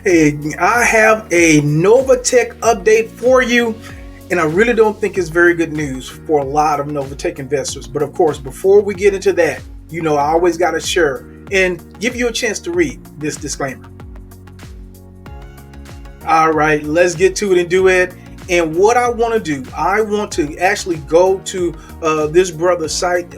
Hey, I have a Novatech update for you, and I really don't think it's very good news for a lot of Novatech investors. But of course, before we get into that, I always got to share and give you a chance to read this disclaimer. All right, let's get to it and do it. And what I want to do, I want to actually go to this brother's site.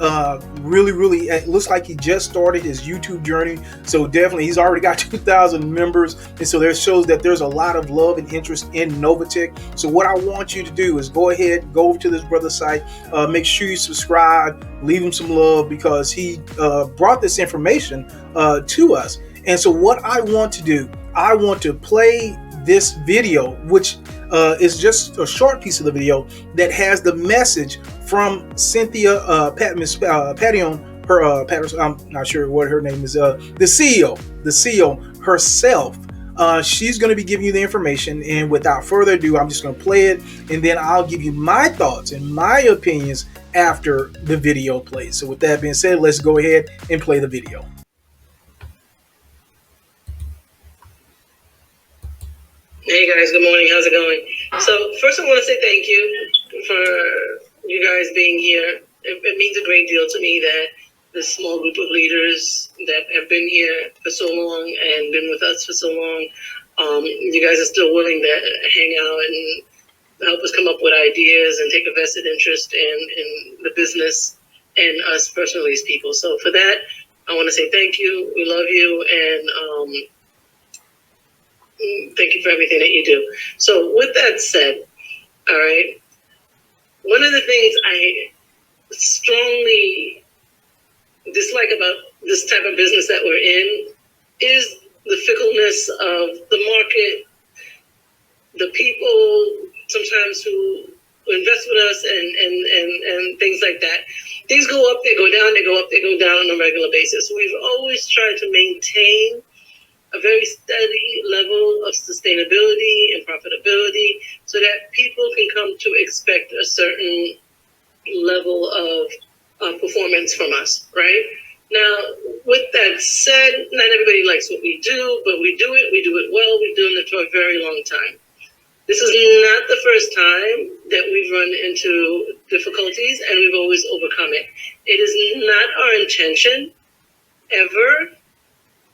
Really, it looks like he just started his YouTube journey. So definitely, he's already got 2,000 members. And so that shows that there's a lot of love and interest in Novatech. So what I want you to do is go ahead, go over to this brother's site. Make sure you subscribe, leave him some love because he brought this information to us. And so what I want to do, I want to play this video, which is just a short piece of the video that has the message from Cynthia Patton, Patterson. I'm not sure what her name is. The CEO herself. She's going to be giving you the information, and without further ado, I'm just going to play it, and then I'll give you my thoughts and my opinions after the video plays. So with that being said, let's go ahead and play the video. Hey guys, good morning. How's it going? So first I want to say thank you for you guys being here. It means a great deal to me that this small group of leaders that have been here for so long and been with us for so long, you guys are still willing to hang out and help us come up with ideas and take a vested interest in the business and us personally as people. So for that, I want to say thank you. We love you, and thank you for everything that you do. So with that said, all right, one of the things I strongly dislike about this type of business that we're in is the fickleness of the market, the people sometimes who invest with us and things like that. Things go up, they go down, they go up, they go down on a regular basis. We've always tried to maintain a very steady level of sustainability and profitability so that people can come to expect a certain level of performance from us, right? Now, with that said, not everybody likes what we do, but we do it well, we've been doing it for a very long time. This is not the first time that we've run into difficulties, and we've always overcome it. It is not our intention ever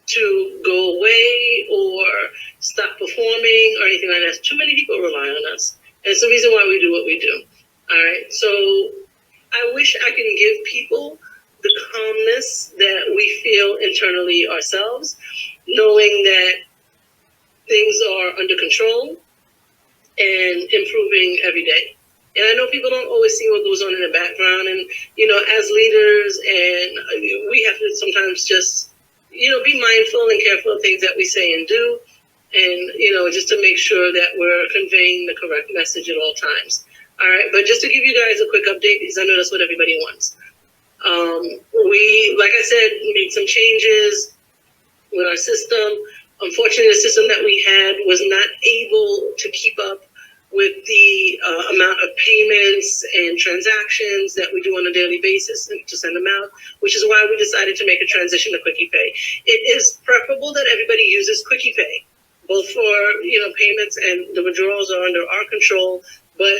to go away or stop performing or anything like that. Too many people rely on us. And it's the reason why we do what we do. All right. So I wish I can give people the calmness that we feel internally ourselves, knowing that things are under control and improving every day. And I know people don't always see what goes on in the background. And, as leaders, and we have to sometimes just be mindful and careful of things that we say and do, and, just to make sure that we're conveying the correct message at all times. All right, but just to give you guys a quick update, because I know that's what everybody wants. We, like I said, made some changes with our system. Unfortunately, the system that we had was not able to keep up with the amount of payments and transactions that we do on a daily basis and to send them out, which is why we decided to make a transition to Quickie Pay. It is preferable that everybody uses Quickie Pay, both for payments, and the withdrawals are under our control, but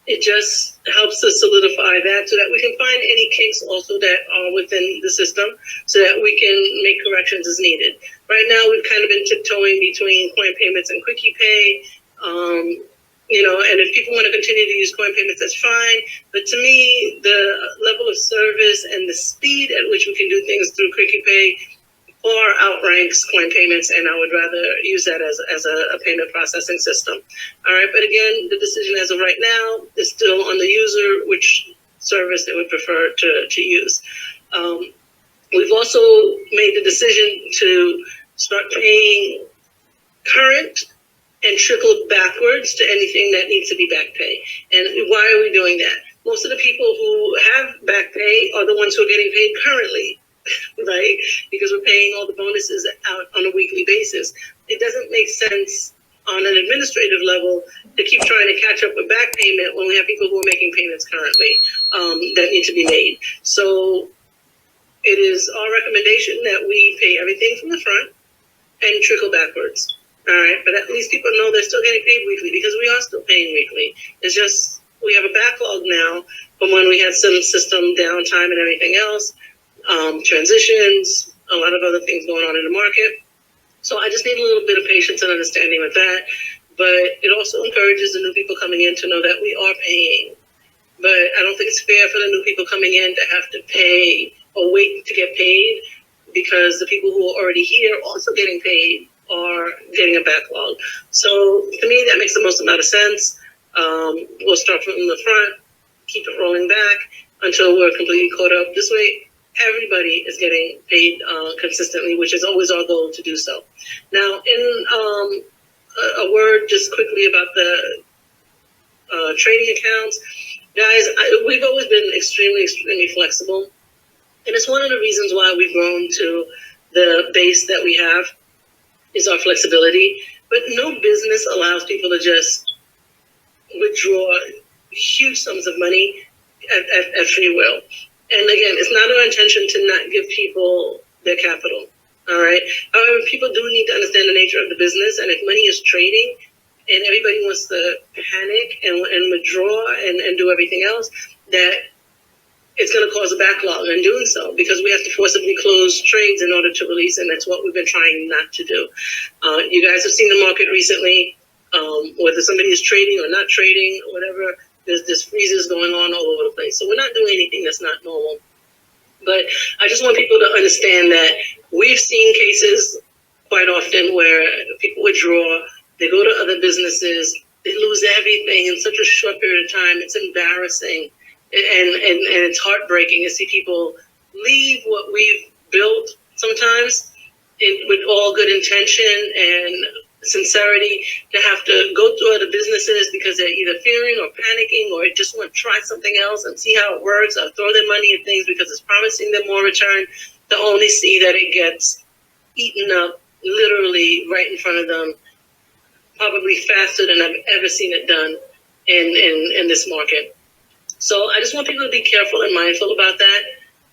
it just helps us solidify that so that we can find any kinks also that are within the system so that we can make corrections as needed. Right now, we've kind of been tiptoeing between coin payments and Quickie Pay. And if people want to continue to use coin payments, that's fine. But to me, the level of service and the speed at which we can do things through Quickie Pay far outranks coin payments, and I would rather use that as a payment processing system. All right, but again, the decision as of right now is still on the user which service they would prefer to use. We've also made the decision to start paying current and trickle backwards to anything that needs to be back pay. And why are we doing that? Most of the people who have back pay are the ones who are getting paid currently, right? Because we're paying all the bonuses out on a weekly basis. It doesn't make sense on an administrative level to keep trying to catch up with back payment when we have people who are making payments currently that need to be made. So it is our recommendation that we pay everything from the front and trickle backwards. All right, but at least people know they're still getting paid weekly because we are still paying weekly. It's just we have a backlog now from when we had some system downtime and everything else, transitions, a lot of other things going on in the market. So I just need a little bit of patience and understanding with that. But it also encourages the new people coming in to know that we are paying. But I don't think it's fair for the new people coming in to have to pay or wait to get paid, because the people who are already here also getting paid are getting a backlog. So to me, that makes the most amount of sense. We'll start from the front, keep it rolling back until we're completely caught up. This way, everybody is getting paid consistently, which is always our goal to do so. Now, in a word just quickly about the trading accounts, guys, we've always been extremely, extremely flexible. And it's one of the reasons why we've grown to the base that we have, is our flexibility. But no business allows people to just withdraw huge sums of money at free will. And again, it's not our intention to not give people their capital. All right. However, people do need to understand the nature of the business. And if money is trading and everybody wants to panic and withdraw and do everything else, that it's going to cause a backlog in doing so, because we have to forcibly close trades in order to release, and that's what we've been trying not to do. You guys have seen the market recently, whether somebody is trading or not trading or whatever, there's freezes going on all over the place. So we're not doing anything that's not normal. But I just want people to understand that we've seen cases quite often where people withdraw, they go to other businesses, they lose everything in such a short period of time. It's embarrassing. And it's heartbreaking to see people leave what we've built sometimes with all good intention and sincerity, to have to go to other businesses because they're either fearing or panicking or just want to try something else and see how it works, or throw their money at things because it's promising them more return, to only see that it gets eaten up literally right in front of them, probably faster than I've ever seen it done in this market. So I just want people to be careful and mindful about that.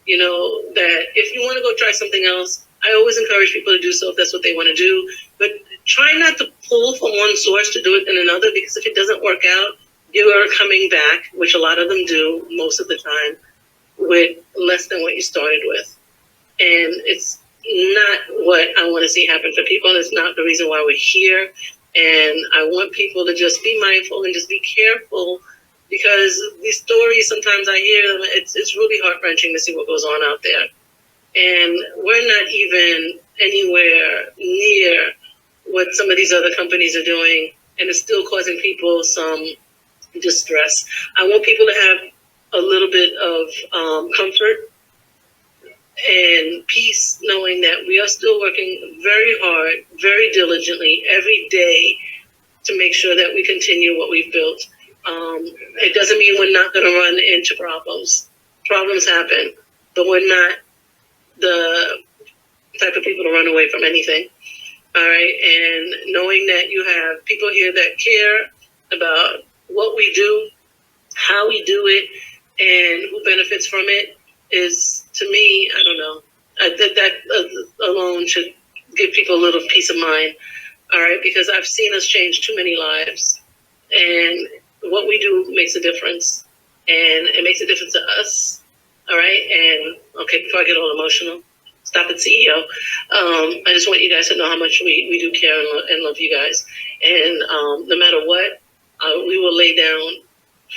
You know, that if you want to go try something else, I always encourage people to do so if that's what they want to do. But try not to pull from one source to do it in another, because if it doesn't work out, you are coming back, which a lot of them do most of the time, with less than what you started with. And it's not what I want to see happen for people. And it's not the reason why we're here. And I want people to just be mindful and just be careful, because these stories, sometimes I hear them, it's really heart-wrenching to see what goes on out there. And we're not even anywhere near what some of these other companies are doing, and it's still causing people some distress. I want people to have a little bit of comfort and peace, knowing that we are still working very hard, very diligently every day to make sure that we continue what we've built. It doesn't mean we're not going to run into problems. Problems happen, but we're not the type of people to run away from anything. All right. And knowing that you have people here that care about what we do, how we do it, and who benefits from it is, to me, I don't know, that alone should give people a little peace of mind. All right. Because I've seen us change too many lives, and what we do makes a difference, and it makes a difference to us. All right. And okay, before I get all emotional, stop it, CEO. I just want you guys to know how much we do care and love you guys. And no matter what, we will lay down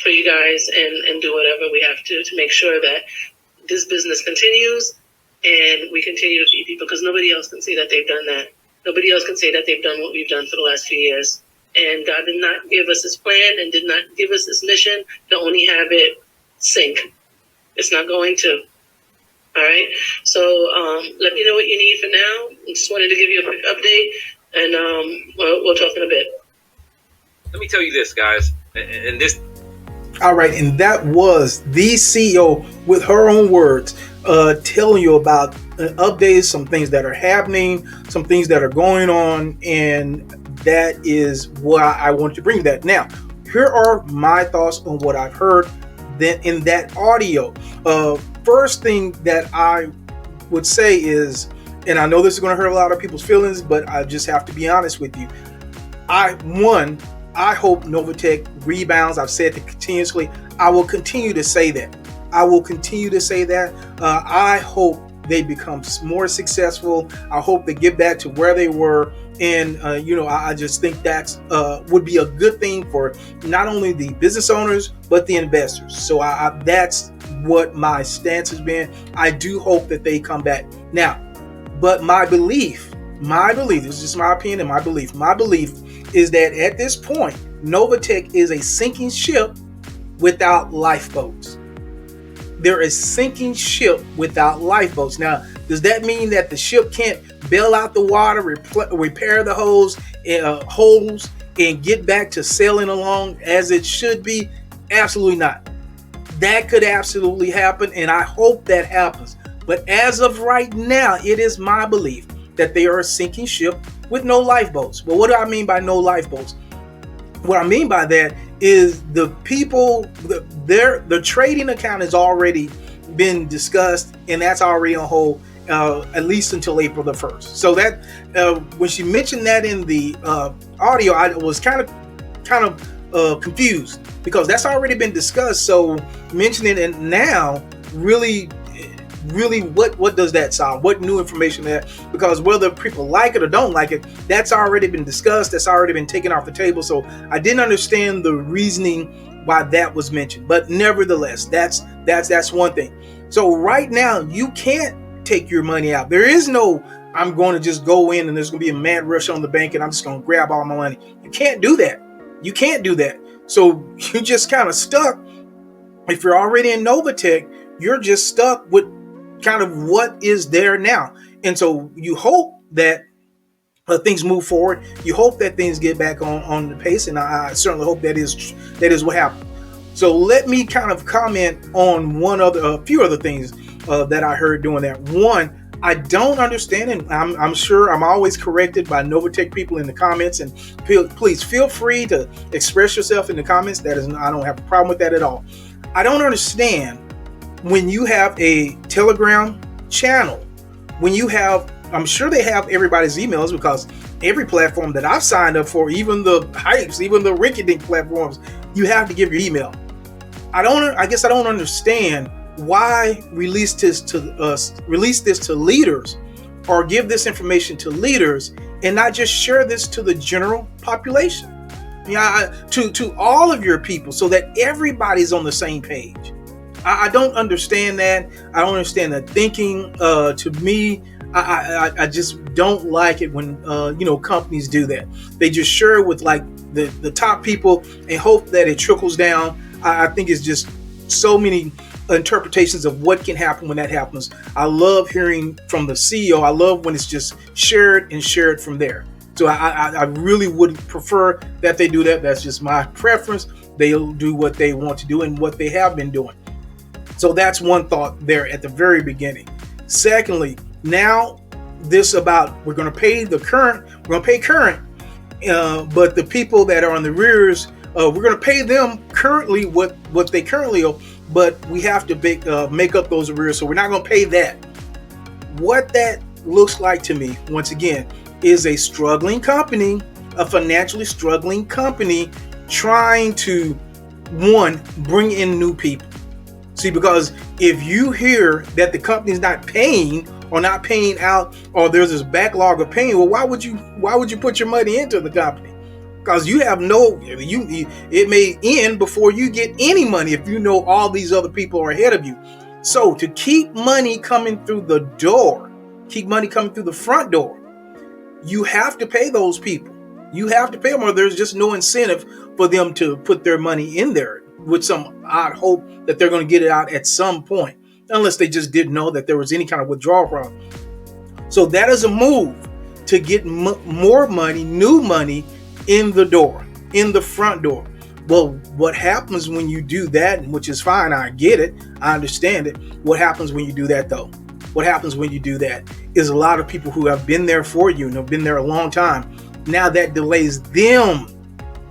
for you guys and do whatever we have to make sure that this business continues and we continue to feed people, because nobody else can say that they've done that. Nobody else can say that they've done what we've done for the last few years. And God did not give us this plan and did not give us this mission to only have it sink. It's not going to. All right. So let me know what you need for now. I just wanted to give you a quick update, and we'll talk in a bit. Let me tell you this, guys. And this. All right. And that was the CEO with her own words, telling you about updates, some things that are happening, some things that are going on. And that is why I wanted to bring that. Now, here are my thoughts on what I've heard then in that audio. First thing that I would say is and I know this is going to hurt a lot of people's feelings, but I just have to be honest with you. I hope Novatech rebounds. I've said it continuously. I will continue to say that. I hope they become more successful. I hope they get back to where they were. And, I just think that's would be a good thing for not only the business owners, but the investors. So that's what my stance has been. I do hope that they come back. Now, but my belief, this is just my opinion and my belief is that at this point, Novatech is a sinking ship without lifeboats. There is sinking ship without lifeboats. Now, does that mean that the ship can't bail out the water, repair the holes, and get back to sailing along as it should be? Absolutely not. That could absolutely happen, and I hope that happens. But as of right now, it is my belief that they are a sinking ship with no lifeboats. Well, what do I mean by no lifeboats? What I mean by that is the people, the trading account has already been discussed, and that's already on hold, at least until April the 1st. So that when she mentioned that in the audio, I was kind of confused because that's already been discussed. So mentioning it now really, what does that sound? What new information there? Because whether people like it or don't like it, that's already been discussed. That's already been taken off the table. So I didn't understand the reasoning why that was mentioned. But nevertheless, that's one thing. So right now, you can't take your money out. There is no, I'm going to just go in and there's going to be a mad rush on the bank and I'm just going to grab all my money. You can't do that. So you're just kind of stuck. If you're already in Novatech, you're just stuck with kind of what is there now. And so you hope that things move forward. You hope that things get back on the pace. And I certainly hope that is what happened. So let me kind of comment on a few other things that I heard doing that. One, I don't understand, and I'm sure I'm always corrected by Novatech people in the comments, and please feel free to express yourself in the comments. I don't have a problem with that at all. I don't understand when you have a Telegram channel, I'm sure they have everybody's emails, because every platform that I've signed up for, even the hypes, even the rinky-dink platforms, you have to give your email. I guess I don't understand why release this to leaders, or give this information to leaders, and not just share this to the general population, to all of your people, so that everybody's on the same page. I don't understand that. I don't understand that thinking. To me, I just don't like it when companies do that. They just share with like the top people and hope that it trickles down. I think it's just so many interpretations of what can happen when that happens. I love hearing from the CEO. I love when it's just shared from there. So I really would prefer that they do that. That's just my preference. They'll do what they want to do and what they have been doing. So that's one thought there at the very beginning. Secondly, now this about we're going to pay current, but the people that are on the rears, we're going to pay them currently what they currently owe, but we have to make up those arrears, so we're not going to pay that. What that looks like to me, once again, is a struggling company, a financially struggling company, trying to bring in new people. See, because if you hear that the company's not paying or not paying out, or there's this backlog of paying, well, why would you put your money into the company? Because you have it may end before you get any money if you know all these other people are ahead of you. So to keep money coming through the door, keep money coming through the front door, you have to pay those people. You have to pay them, or there's just no incentive for them to put their money in there with some odd hope that they're going to get it out at some point, unless they just didn't know that there was any kind of withdrawal problem. So that is a move to get more money, new money in the door, in the front door. Well, what happens when you do that, which is fine, I get it, I understand it. What happens when you do that, though? What happens when you do that is a lot of people who have been there for you and have been there a long time, now that delays them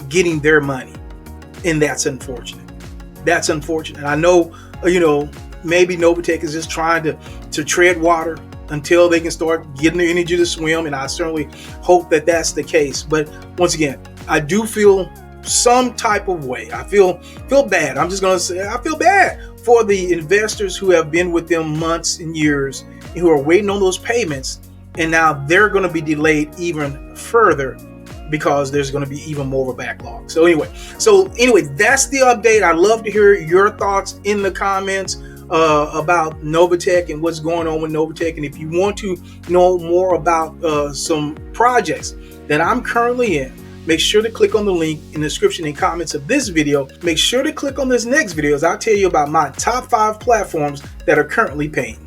getting their money. And that's unfortunate. I know, maybe Novatech is just trying to tread water. until they can start getting the energy to swim, and I certainly hope that that's the case. But once again, I do feel some type of way. I feel bad. I'm just gonna say I feel bad for the investors who have been with them months and years and who are waiting on those payments, and now they're going to be delayed even further because there's going to be even more of a backlog. So anyway, that's the update. I'd love to hear your thoughts in the comments about Novatech and what's going on with Novatech. And if you want to know more about some projects that I'm currently in, make sure to click on the link in the description and comments of this video. Make sure to click on this next video as I'll tell you about my top 5 platforms that are currently paying.